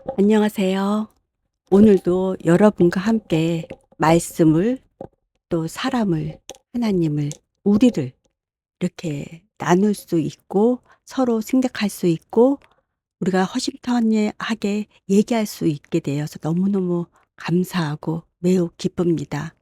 안녕하세요. 오늘도 여러분과 함께 말씀을 또 사람을, 하나님을, 우리를 이렇게 나눌 수 있고 서로 생각할 수 있고 우리가 허심탄회하게 얘기할 수 있게 되어서 너무너무 감사하고 매우 기쁩니다.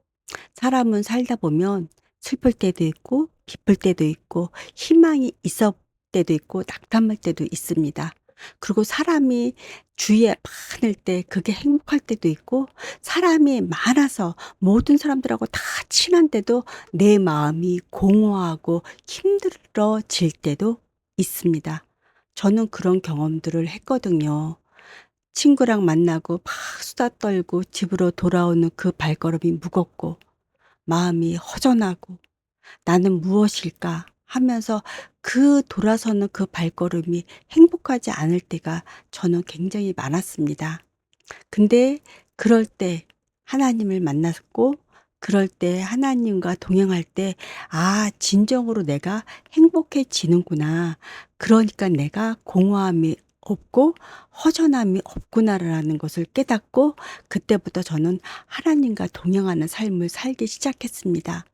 사람은 살다 보면 슬플 때도 있고 기쁠 때도 있고 희망이 있을 때도 있고 낙담할 때도 있습니다. 그리고 사람이 주위에 많을 때 그게 행복할 때도 있고 사람이 많아서 모든 사람들하고 다 친한데도 내 마음이 공허하고 힘들어질 때도 있습니다. 저는 그런 경험들을 했거든요. 친구랑 만나고 막 수다 떨고 집으로 돌아오는 그 발걸음이 무겁고 마음이 허전하고 '나는 무엇일까?' 하면서 그 돌아서는 그 발걸음이 행복하지 않을 때가 저는 굉장히 많았습니다. 근데 그럴 때 하나님을 만났고 그럴 때 하나님과 동행할 때 '아 진정으로 내가 행복해지는구나. 그러니까 내가 공허함이 없고 허전함이 없구나.'라는 것을 깨닫고 그때부터 저는 하나님과 동행하는 삶을 살기 시작했습니다.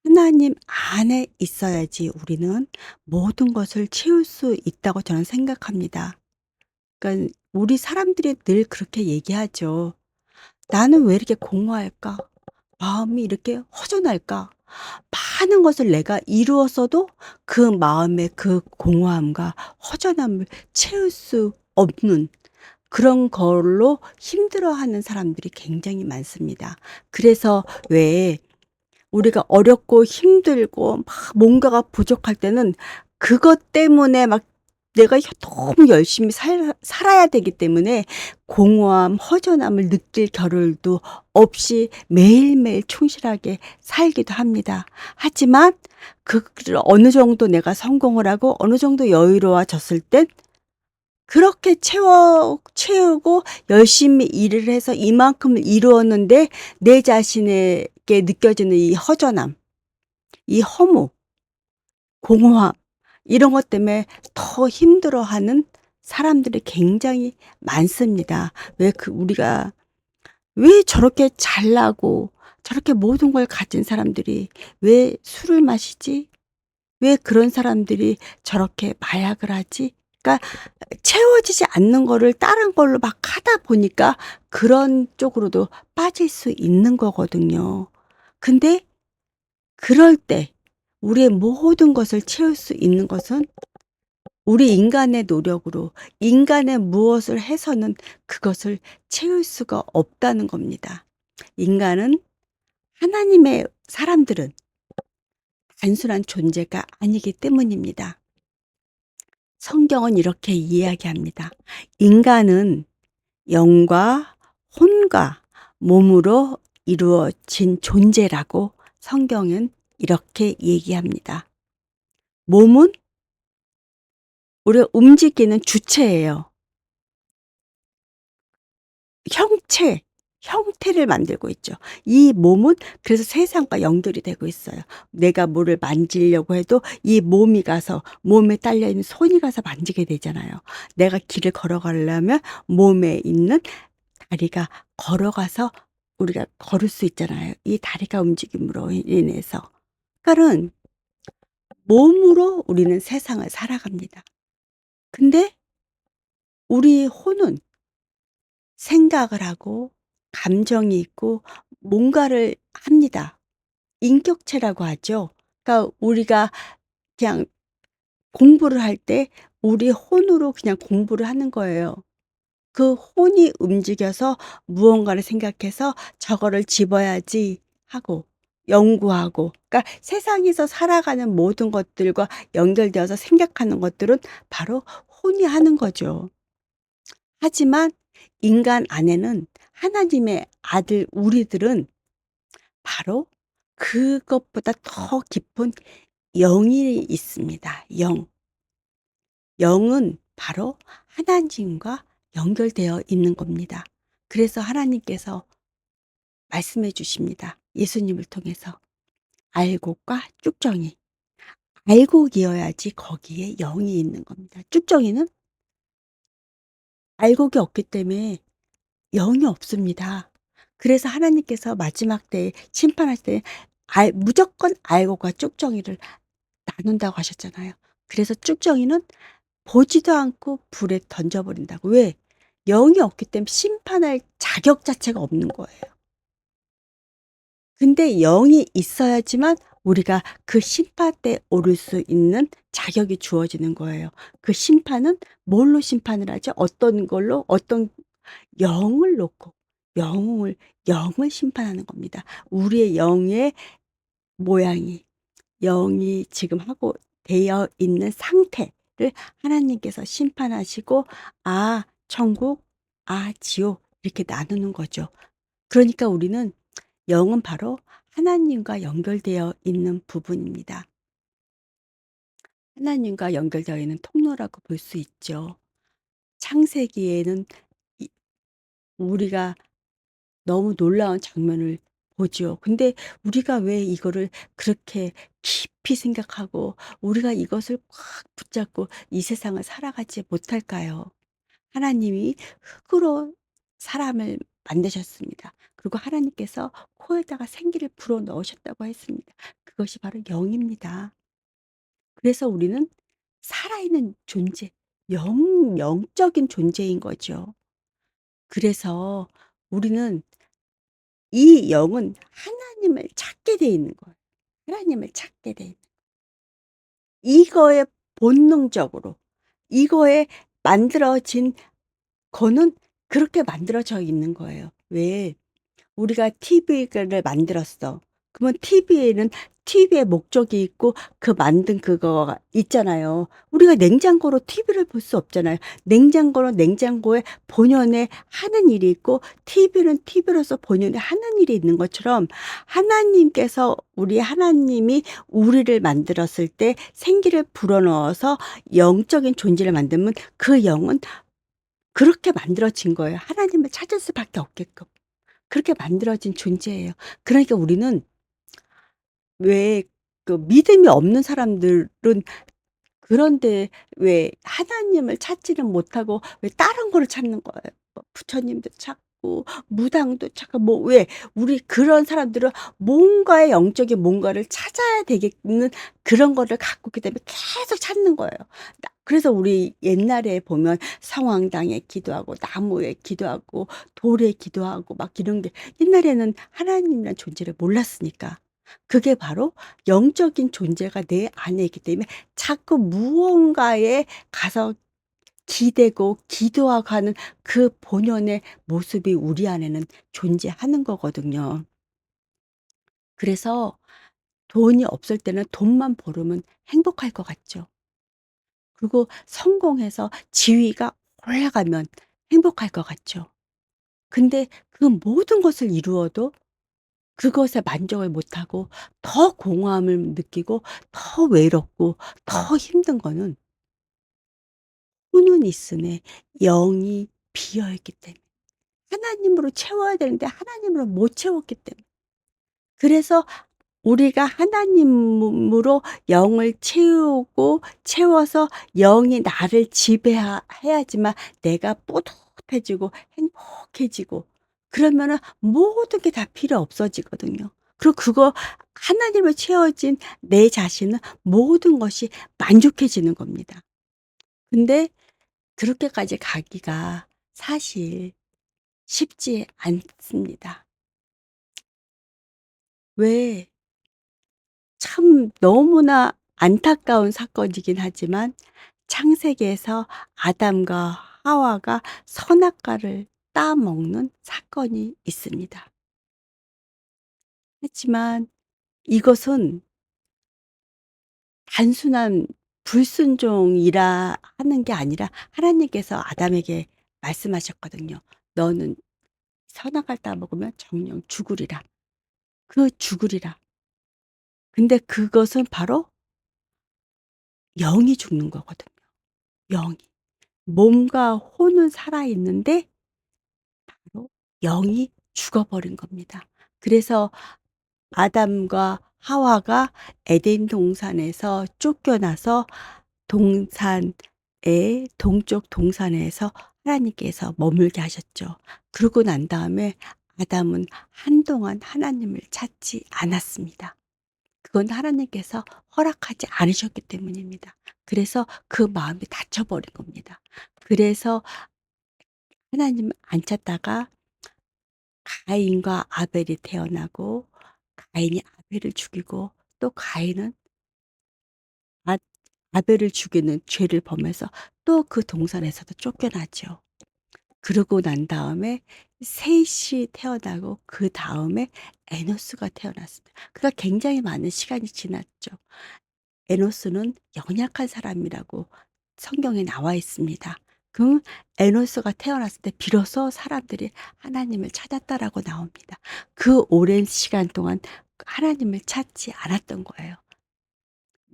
하나님 안에 있어야지 우리는 모든 것을 채울 수 있다고 저는 생각합니다. 그러니까 우리 사람들이 늘 그렇게 얘기하죠. "나는 왜 이렇게 공허할까? 마음이 이렇게 허전할까? 많은 것을 내가 이루었어도 그 마음의 그 공허함과 허전함을 채울 수 없는 그런 걸로 힘들어하는 사람들이 굉장히 많습니다. 그래서 왜 우리가 어렵고 힘들고 막 뭔가가 부족할 때는 그것 때문에 막 내가 너무 열심히 살아야 되기 때문에 공허함, 허전함을 느낄 겨를도 없이 매일매일 충실하게 살기도 합니다. 하지만 그거를 어느 정도 내가 성공을 하고 어느 정도 여유로워졌을 땐 그렇게 채우고 열심히 일을 해서 이만큼을 이루었는데 내 자신에게 느껴지는 이 허전함, 이 허무, 공허함 이런 것 때문에 더 힘들어하는 사람들이 굉장히 많습니다. 우리가 왜 저렇게 잘나고 저렇게 모든 걸 가진 사람들이 왜 술을 마시지? 왜 그런 사람들이 저렇게 마약을 하지? 그러니까 채워지지 않는 거를 다른 걸로 막 하다 보니까 그런 쪽으로도 빠질 수 있는 거거든요. 근데 그럴 때 우리의 모든 것을 채울 수 있는 것은 우리 인간의 노력으로 인간의 무엇을 해서는 그것을 채울 수가 없다는 겁니다. 인간은 하나님의 사람들은 단순한 존재가 아니기 때문입니다. 성경은 이렇게 이야기합니다. 인간은 영과 혼과 몸으로 이루어진 존재라고 성경은 이렇게 얘기합니다. 몸은 우리가 움직이는 주체예요. 형체, 형태를 만들고 있죠. 이 몸은 그래서 세상과 연결이 되고 있어요. 내가 뭐를 만지려고 해도 이 몸이 가서 몸에 딸려 있는 손이 가서 만지게 되잖아요. 내가 길을 걸어가려면 몸에 있는 다리가 걸어가서 우리가 걸을 수 있잖아요, 이 다리가 움직임으로 인해서. 그러니까는 몸으로 우리는 세상을 살아갑니다. 근데 우리 혼은 생각을 하고 감정이 있고 뭔가를 합니다. 인격체라고 하죠. 그러니까 우리가 그냥 공부를 할 때 우리 혼으로 그냥 공부를 하는 거예요. 그 혼이 움직여서 무언가를 생각해서 '저거를 집어야지.' 하고 연구하고 그러니까 세상에서 살아가는 모든 것들과 연결되어서 생각하는 것들은 바로 혼이 하는 거죠. 하지만 인간 안에는 하나님의 아들 우리들은 바로 그것보다 더 깊은 영이 있습니다. 영. 영은 바로 하나님과 연결되어 있는 겁니다. 그래서 하나님께서 말씀해 주십니다. 예수님을 통해서. 알곡과 쭉정이. 알곡이어야지 거기에 영이 있는 겁니다. 쭉정이는 알곡이 없기 때문에 영이 없습니다. 그래서 하나님께서 마지막 때에 심판할 때 무조건 알곡과 쭉정이를 나눈다고 하셨잖아요. 그래서 쭉정이는 보지도 않고 불에 던져 버린다고. 왜? 영이 없기 때문에 심판할 자격 자체가 없는 거예요. 근데 영이 있어야지만 우리가 그 심판대에 오를 수 있는 자격이 주어지는 거예요. 그 심판은 뭘로 심판을 하죠? 어떤 걸로? 어떤 영을 놓고 영을 영을 심판하는 겁니다. 우리의 영의 모양이 영이 지금 하고 되어 있는 상태를 하나님께서 심판하시고 아 천국, 아 지옥 이렇게 나누는 거죠. 그러니까 우리는 영은 바로 하나님과 연결되어 있는 부분입니다. 하나님과 연결되어 있는 통로라고 볼 수 있죠. 창세기에는 이 우리가 너무 놀라운 장면을 보죠. 근데 우리가 왜 이거를 그렇게 깊이 생각하고 우리가 이것을 꽉 붙잡고 이 세상을 살아가지 못할까요? 하나님이 흙으로 사람을 만드셨습니다. 그리고 하나님께서 코에다가 생기를 불어 넣으셨다고 했습니다. 그것이 바로 영입니다. 그래서 우리는 살아있는 존재, 영적인 존재인 거죠. 그래서 우리는 이 영은 하나님을 찾게 돼 있는 거예요. 하나님을 찾게 돼 있는 이거에 본능적으로 이거에 만들어진 거는 그렇게 만들어져 있는 거예요. 왜? 우리가 TV를 만들었어. 그러면 TV에는 TV의 목적이 있고 그 만든 그거가 있잖아요. 우리가 냉장고로 TV를 볼 수 없잖아요. 냉장고는 냉장고에 본연의 하는 일이 있고 TV는 TV로서 본연의 하는 일이 있는 것처럼 하나님께서 우리 하나님이 우리를 만들었을 때 생기를 불어넣어서 영적인 존재를 만들면 그 영은 그렇게 만들어진 거예요. 하나님을 찾을 수밖에 없게끔. 그렇게 만들어진 존재예요. 그러니까 우리는 왜 그 믿음이 없는 사람들은 그런데 왜 하나님을 찾지는 못하고 왜 다른 거를 찾는 거예요. 뭐 부처님도 찾고 무당도 찾고 뭐 왜 우리 그런 사람들은 뭔가의 영적인 뭔가를 찾아야 되겠는 그런 거를 갖고 있기 때문에 계속 찾는 거예요. 그래서 우리 옛날에 보면 성황당에 기도하고 나무에 기도하고 돌에 기도하고 막 이런 게 옛날에는 하나님이란 존재를 몰랐으니까. 그게 바로 영적인 존재가 내 안에 있기 때문에 자꾸 무언가에 가서 기대고 기도하고 하는 그 본연의 모습이 우리 안에는 존재하는 거거든요. 그래서 돈이 없을 때는 돈만 벌으면 행복할 것 같죠. 그리고 성공해서 지위가 올라가면 행복할 것 같죠. 근데 그 모든 것을 이루어도 그것에 만족을 못하고 더 공허함을 느끼고 더 외롭고 더 힘든 거는 혼은 있음에 영이 비어 있기 때문에 하나님으로 채워야 되는데 하나님으로 못 채웠기 때문에 그래서 우리가 하나님으로 영을 채우고 채워서 영이 나를 지배해야지만 내가 뿌듯해지고 행복해지고 그러면은 모든 게 다 필요 없어지거든요. 그리고 그거 하나님을 채워진 내 자신은 모든 것이 만족해지는 겁니다. 근데 그렇게까지 가기가 사실 쉽지 않습니다. 왜 참 너무나 안타까운 사건이긴 하지만 창세기에서 아담과 하와가 선악과를 따먹는 사건이 있습니다. 하지만 이것은 단순한 불순종이라 하는 게 아니라 하나님께서 아담에게 말씀하셨거든요. "너는 선악과를 따먹으면 정령 죽으리라." 그 죽으리라. 근데 그것은 바로 영이 죽는 거거든요, 영이. 몸과 혼은 살아있는데 바로 영이 죽어버린 겁니다. 그래서 아담과 하와가 에덴 동산에서 쫓겨나서 동산의 동쪽 동산에서 하나님께서 머물게 하셨죠. 그러고 난 다음에 아담은 한동안 하나님을 찾지 않았습니다. 그건 하나님께서 허락하지 않으셨기 때문입니다. 그래서 그 마음이 닫혀버린 겁니다. 그래서 하나님을 안 찾다가 가인과 아벨이 태어나고, 가인이 아벨을 죽이고, 또 가인은 아 아벨을 죽이는 죄를 범해서 또 그 동산에서도 쫓겨나죠. 그러고 난 다음에 셋이 태어나고, 그다음에 에노스가 태어났습니다. 그러니까 굉장히 많은 시간이 지났죠. 에노스는 연약한 사람이라고 성경에 나와 있습니다. 그럼 에노스가 태어났을 때 비로소 사람들이 하나님을 찾았다라고 나옵니다. 그 오랜 시간 동안 하나님을 찾지 않았던 거예요.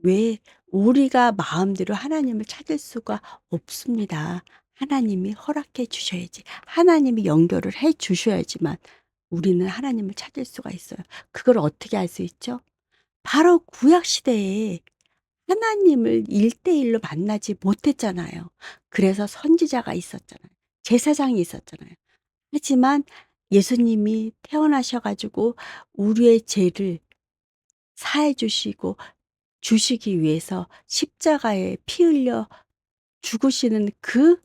왜? 우리가 마음대로 하나님을 찾을 수가 없습니다. 하나님이 허락해 주셔야지. 하나님이 연결을 해 주셔야지만 우리는 하나님을 찾을 수가 있어요. 그걸 어떻게 알 수 있죠? 바로 구약 시대에 하나님을 1대1로 만나지 못했잖아요. 그래서 선지자가 있었잖아요. 제사장이 있었잖아요. 하지만 예수님이 태어나셔 가지고 우리의 죄를 사해 주시고 주시기 위해서 십자가에 피 흘려 죽으시는 그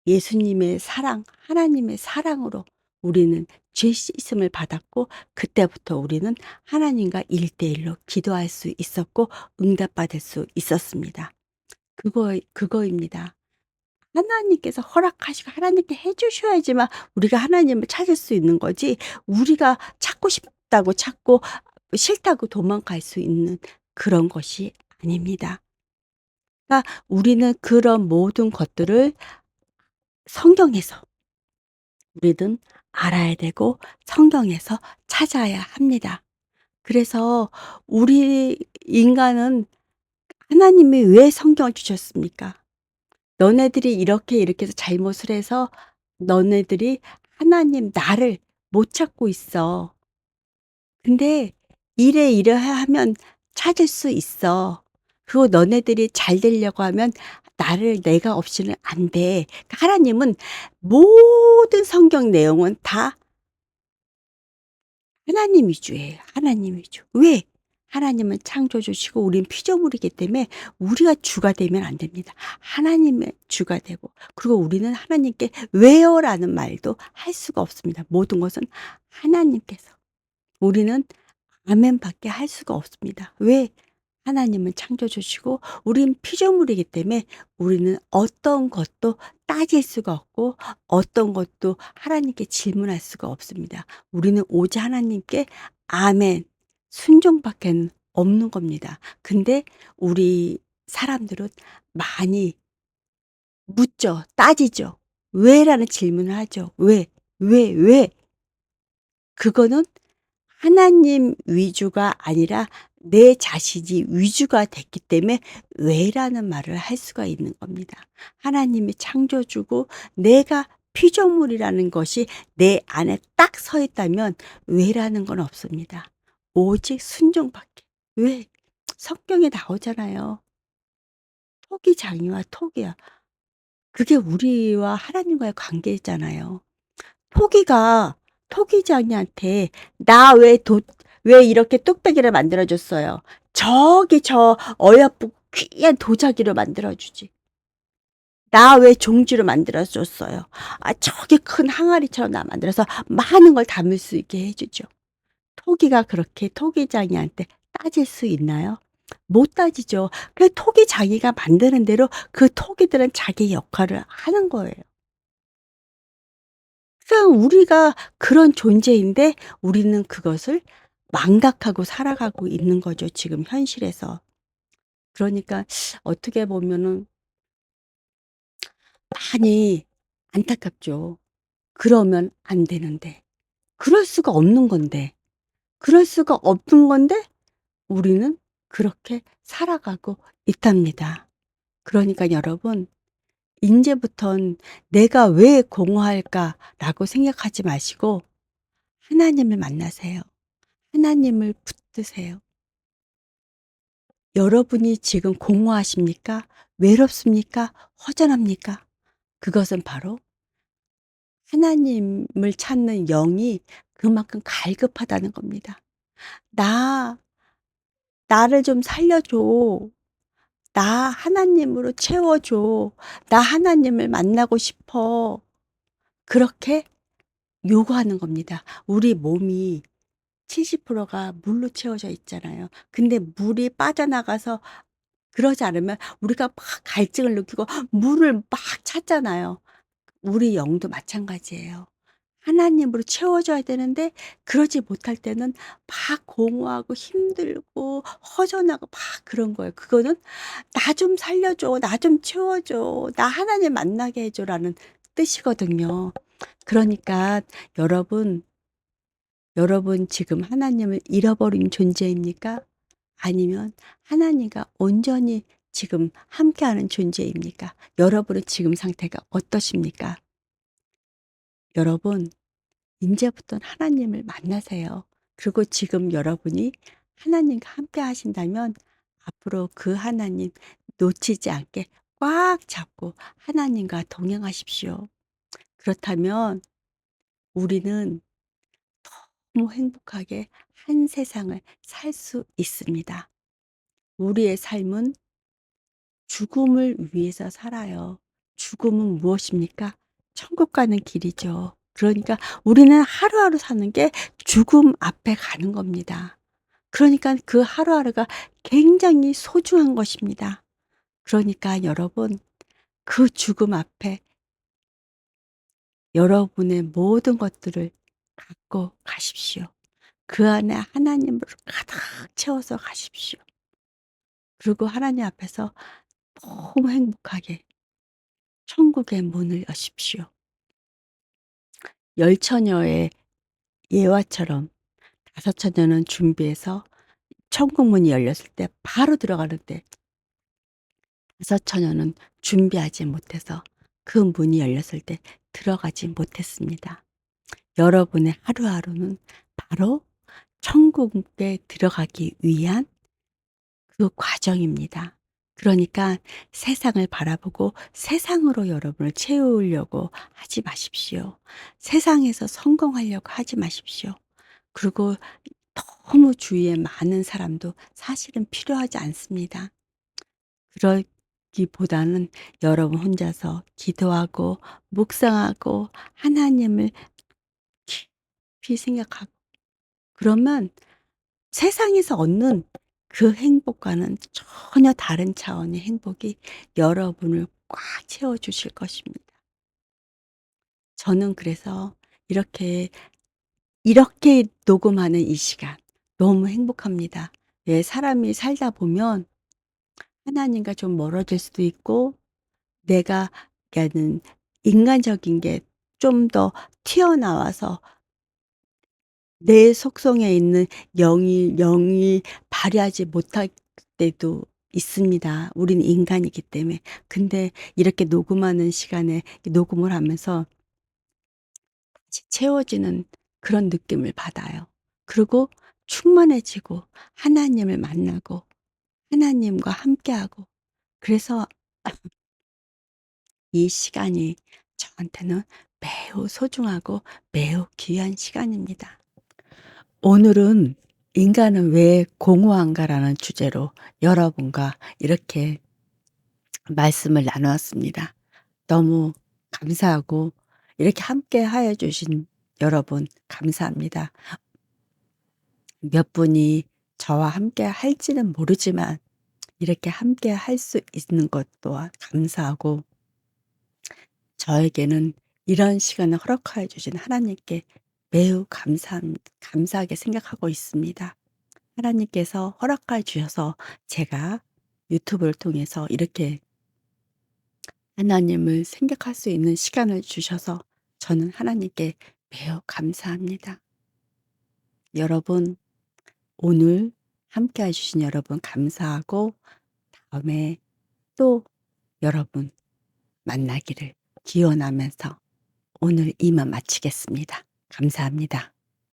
예수님의 사랑, 하나님의 사랑으로 우리는 죄 씻음을 받았고, 그때부터 우리는 하나님과 1대1로 기도할 수 있었고 응답받을 수 있었습니다. 그거입니다. 하나님께서 허락하시고 하나님께 해 주셔야지만 우리가 하나님을 찾을 수 있는 거지, 우리가 찾고 싶다고 찾고 싫다고 도망갈 수 있는 그런 것이 아닙니다. 그러니까 우리는 그런 모든 것들을 성경에서 우리는 알아야 되고 성경에서 찾아야 합니다. 그래서 우리 인간은 하나님이 왜 성경을 주셨습니까? 너네들이 이렇게 이렇게 해서 잘못을 해서 너네들이 하나님 나를 못 찾고 있어. 근데 이래 이래 하면 찾을 수 있어. 그리고 너네들이 잘 되려고 하면 나를 내가 없이는 안 돼. 그러니까 하나님은 모든 성경 내용은 다 하나님 위주예요. 하나님 위주. 왜? 하나님은 창조주시고 우린 피조물이기 때문에 우리가 주가 되면 안 됩니다. 하나님의 주가 되고, 그리고 우리는 하나님께 왜요라는 말도 할 수가 없습니다. 모든 것은 하나님께서. 우리는 아멘밖에 할 수가 없습니다. 왜? 하나님은 창조주시고 우린 피조물이기 때문에 우리는 어떤 것도 따질 수가 없고 어떤 것도 하나님께 질문할 수가 없습니다. 우리는 오직 하나님께 아멘, 순종밖에는 없는 겁니다. 근데 우리 사람들은 많이 묻죠. 따지죠. 왜라는 질문을 하죠. 왜? 왜? 왜? 그거는 하나님 위주가 아니라 내 자신이 위주가 됐기 때문에 왜라는 말을 할 수가 있는 겁니다. 하나님이 창조주고 내가 피조물이라는 것이 내 안에 딱 서 있다면 왜라는 건 없습니다. 오직 순종밖에. 왜? 성경에 나오잖아요. 토기장이와 토기야. 그게 우리와 하나님과의 관계잖아요. 토기가 토기장이한테 "나 왜 이렇게 뚝배기를 만들어 줬어요." 저기 저 어여쁘고 귀한 도자기로 만들어 주지. "나 왜 종지로 만들어 줬어요." 저기 큰 항아리처럼 나 만들어서 많은 걸 담을 수 있게 해 주죠. 토기가 그렇게 토기장이한테 따질 수 있나요? 못 따지죠. 그 토기장이가 만드는 대로 그 토기들은 자기 역할을 하는 거예요. 그냥 우리가 그런 존재인데 우리는 그것을 망각하고 살아가고 있는 거죠, 지금 현실에서. 그러니까 어떻게 보면은 많이 안타깝죠. 그러면 안 되는데. 그럴 수가 없는 건데. 그럴 수가 없는 건데 우리는 그렇게 살아가고 있답니다. 그러니까 여러분, 인제부턴 '내가 왜 공허할까?'라고 생각하지 마시고 하나님을 만나세요. 하나님을 붙드세요. 여러분이 지금 공허하십니까? 외롭습니까? 허전합니까? 그것은 바로 하나님을 찾는 영이 그만큼 갈급하다는 겁니다. "나 나를 좀 살려 줘. 나 하나님으로 채워 줘. 나 하나님을 만나고 싶어." 그렇게 요구하는 겁니다. 우리 몸이 70%가 물로 채워져 있잖아요. 근데 물이 빠져나가서 그러지 않으면 우리가 막 갈증을 느끼고 물을 막 찾잖아요. 우리 영도 마찬가지예요. 하나님으로 채워져야 되는데 그러지 못할 때는 막 공허하고 힘들고 허전하고 막 그런 거예요. 그거는 '나 좀 살려 줘. 나 좀 채워 줘. 나 하나님 만나게 해 줘.'라는 뜻이거든요. 그러니까 여러분, 여러분 지금 하나님을 잃어버린 존재입니까? 아니면 하나님과 온전히 지금 함께하는 존재입니까? 여러분의 지금 상태가 어떠십니까? 여러분 인제부터는 하나님을 만나세요. 그리고 지금 여러분이 하나님과 함께 하신다면 앞으로 그 하나님 놓치지 않게 꽉 잡고 하나님과 동행하십시오. 그렇다면 우리는 너무 행복하게 한 세상을 살 수 있습니다. 우리의 삶은 죽음을 위해서 살아요. 죽음은 무엇입니까? 천국 가는 길이죠. 그러니까 우리는 하루하루 사는 게 죽음 앞에 가는 겁니다. 그러니까 그 하루하루가 굉장히 소중한 것입니다. 그러니까 여러분 그 죽음 앞에 여러분의 모든 것들을 갖고 가십시오. 그 안에 하나님을 가득 채워서 가십시오. 그리고 하나님 앞에서 너무 행복하게 천국의 문을 여십시오. 열 처녀의 예화처럼 다섯 처녀는 준비해서 천국 문이 열렸을 때 바로 들어가는데 다섯 처녀는 준비하지 못해서 그 문이 열렸을 때 들어가지 못했습니다. 여러분의 하루하루는 바로 천국에 들어가기 위한 그 과정입니다. 그러니까 세상을 바라보고 세상으로 여러분을 채우려고 하지 마십시오. 세상에서 성공하려고 하지 마십시오. 그리고 너무 주위에 많은 사람도 사실은 필요하지 않습니다. 그러기보다는 여러분 혼자서 기도하고 묵상하고 하나님을 깊이 생각하고 그러면 세상에서 얻는 그 행복과는 전혀 다른 차원의 행복이 여러분을 꽉 채워 주실 것입니다. 저는 그래서 이렇게, 이렇게 녹음하는 이 시간 너무 행복합니다. 왜 사람이 살다 보면 하나님과 좀 멀어질 수도 있고 내가 그러니까는 인간적인 게 좀 더 튀어나와서 내 속성에 있는 영이 발휘하지 못할 때도 있습니다. 우리는 인간이기 때문에. 근데 이렇게 녹음하는 시간에 녹음을 하면서 채워지는 그런 느낌을 받아요. 그리고 충만해지고 하나님을 만나고 하나님과 함께하고 그래서 이 시간이 저한테는 매우 소중하고 매우 귀한 시간입니다. 오늘은 '인간은 왜 공허한가.'라는 주제로 여러분과 이렇게 말씀을 나누었습니다. 너무 감사하고 이렇게 함께 하여 주신 여러분 감사합니다. 몇 분이 저와 함께 할지는 모르지만 이렇게 함께 할 수 있는 것 또한 감사하고 저에게는 이런 시간을 허락하여 주신 하나님께 매우 감사하게 생각하고 있습니다. 하나님께서 허락해 주셔서 제가 유튜브를 통해서 이렇게 하나님을 생각할 수 있는 시간을 주셔서 저는 하나님께 매우 감사합니다. 여러분, 오늘 함께 해 주신 여러분 감사하고 다음에 또 여러분 만나기를 기원하면서 오늘 이만 마치겠습니다. 감사합니다.